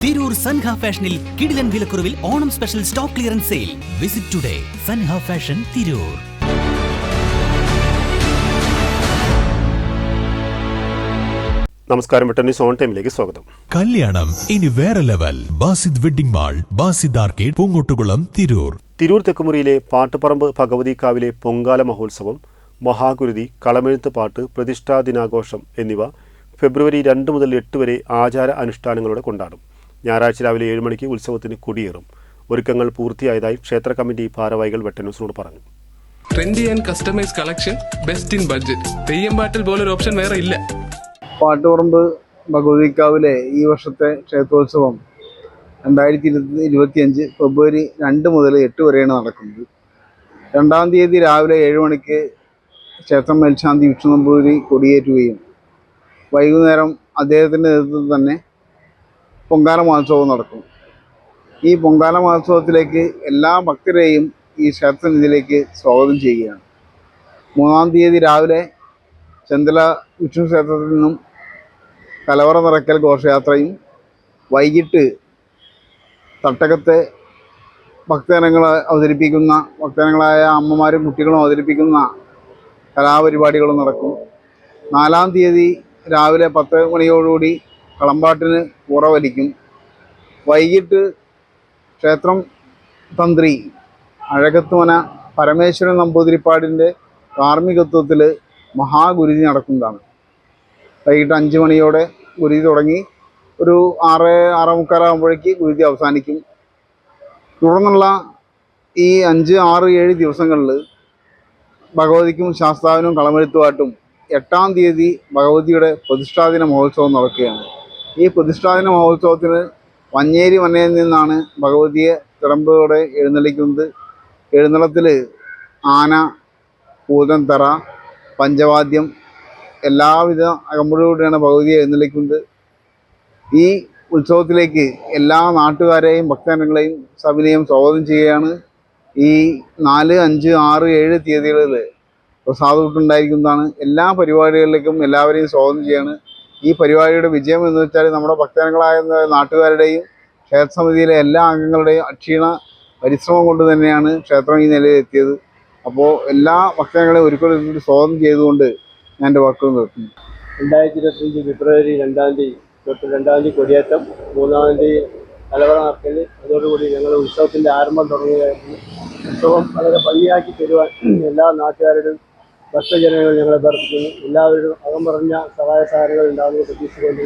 തിരൂർ സൻഹ ഫാഷനിൽ കിടിലൻ വിലക്കുറവിൽ Onam special stock clearance sale. Visit today Sanha fashion Tirur. നമസ്കാരം, ന്യൂസ് ഓൺ ടൈമിലേക്ക് സ്വാഗതം. കല്യാണം ഇനി വേറെ level. Basid wedding mall, Basid arcade, Poongottukulam, Tirur. Tirur തെക്കുമുറിയിലെ പാട്ടുപറമ്പ് ഭഗവതിക്കാവിലെ പൊങ്കാല മഹോത്സവം, മഹാഗുരുതി, കളമെഴുത്ത് പാട്ട്, പ്രതിഷ്ഠാ ദിനാഘോഷം എന്നിവ ഫെബ്രുവരി 2 മുതൽ 8 വരെ ആചാര അനുഷ്ഠാനങ്ങളോടെ കൊണ്ടാടും. ഞായറാഴ്ച രാവിലെ 7 മണിക്ക് ഉത്സവത്തിന് കൊടിയേറും. ഒരുക്കങ്ങൾ പൂർത്തിയായതായി ക്ഷേത്ര കമ്മിറ്റി ഭാരവാഹികൾ വെട്ടന്യൂസിനോട് പറഞ്ഞു. Trendy and customise collection, best in budget. Theyyam പാട്ടിൽ പോലൊരു ഓപ്ഷൻ വേറെ ഇല്ല. പാട്ടുപറമ്പ് ഭഗവതിക്കാവിലെ ഈ വർഷത്തെ ക്ഷേത്രോത്സവം 2025 ഫെബ്രുവരി 2 മുതൽ 8 വരെയാണ് നടക്കുന്നത്. 2-ാം തീയതി രാവിലെ 7 മണിക്ക് ക്ഷേത്രം മേൽശാന്തി വിഷ്ണു നമ്പൂതിരി കൊടിയേറ്റുകയും വൈകുന്നേരം അദ്ദേഹത്തിൻ്റെ നേതൃത്വത്തിൽ തന്നെ പൊങ്കാല മഹോത്സവം നടക്കും. ഈ പൊങ്കാല മഹോത്സവത്തിലേക്ക് എല്ലാ ഭക്തരെയും ഈ ക്ഷേത്രനിധിയിലേക്ക് സ്വാഗതം ചെയ്യുകയാണ്. 3-ാം തീയതി രാവിലെ ചെന്തല വിഷ്ണു ക്ഷേത്രത്തിൽ നിന്നും കലവറ നിറയ്ക്കൽ ഘോഷയാത്രയും വൈകിട്ട് തട്ടകത്തെ ഭക്തജനങ്ങളായ അമ്മമാരും കുട്ടികളും അവതരിപ്പിക്കുന്ന കലാപരിപാടികളും നടക്കും. 4-ാം തീയതി രാവിലെ 10 മണിയോടുകൂടി കളമ്പാട്ടിന് പുറവലിക്കും. വൈകിട്ട് ക്ഷേത്രം തന്ത്രി അഴകത്തുമന പരമേശ്വരൻ നമ്പൂതിരിപ്പാടിൻ്റെ കാർമ്മികത്വത്തിൽ മഹാഗുരുതി നടക്കുന്നതാണ്. വൈകിട്ട് 5 മണിയോടെ ഗുരുതി തുടങ്ങി ഒരു 6-6:45 ആകുമ്പോഴേക്ക് ഗുരുതി അവസാനിക്കും. തുടർന്നുള്ള ഈ 5, 6, 7 ദിവസങ്ങളിൽ ഭഗവതിക്കും ശാസ്താവിനും കളമെഴുത്തുപാട്ടും 8-ാം തീയതി ഭഗവതിയുടെ പ്രതിഷ്ഠാദിന മഹോത്സവം നടക്കുകയാണ്. ഈ പ്രതിഷ്ഠാദിന മഹോത്സവത്തിന് വഞ്ഞേരി മനയിൽ നിന്നാണ് ഭഗവതിയെ തിടമ്പോടെ എഴുന്നള്ളിക്കുന്നത്. എഴുന്നള്ളത്തിൽ ആന, പൂതൻതറ, പഞ്ചവാദ്യം എല്ലാവിധ അകമ്പടിയോടെയാണ് ഭഗവതിയെ എഴുന്നള്ളിക്കുന്നത്. ഈ ഉത്സവത്തിലേക്ക് എല്ലാ നാട്ടുകാരെയും ഭക്തജനങ്ങളെയും സവിനയം സ്വാഗതം ചെയ്യുകയാണ്. ഈ 4, 5, 6, 7 തീയതികളിൽ പ്രസാദൂട്ടുണ്ടായിരിക്കുന്നതാണ്. എല്ലാ പരിപാടികളിലേക്കും എല്ലാവരെയും സ്വാഗതം ചെയ്യുകയാണ്. ഈ പരിപാടിയുടെ വിജയം എന്ന് വെച്ചാൽ നമ്മുടെ ഭക്തജനങ്ങളായ നാട്ടുകാരുടെയും ക്ഷേത്രസമിതിയിലെ എല്ലാ അംഗങ്ങളുടെയും അക്ഷീണ പരിശ്രമം കൊണ്ട് തന്നെയാണ് ക്ഷേത്രം ഈ നിലയിലെത്തിയത്. അപ്പോൾ എല്ലാ ഭക്തജനങ്ങളെയും ഒരിക്കലും സ്വാഗതം ചെയ്തുകൊണ്ട് ഞാൻ എൻ്റെ വാക്കുകൾ നിർത്തുന്നു. 2025 ഫെബ്രുവരി 2-ാം തീയതി തൊട്ട് 2-ാം തീയതി കൊടിയേറ്റം, 3-ാം തീയതി കലവറ നടക്കൽ, അതോടുകൂടി ഞങ്ങൾ ഉത്സവത്തിൻ്റെ ആരംഭം തുടങ്ങുകയായിരുന്നു. ഉത്സവം വളരെ ഭംഗിയാക്കി തരുവാൻ എല്ലാ നാട്ടുകാരുടെയും ഭക്തജനങ്ങൾ ഞങ്ങളെ അഭ്യർത്ഥിക്കുന്നു. എല്ലാവരും അകം പറഞ്ഞ സഹായ സഹകരണങ്ങൾ ഉണ്ടാകുന്നത് പ്രതീക്ഷിച്ചുകൊണ്ട്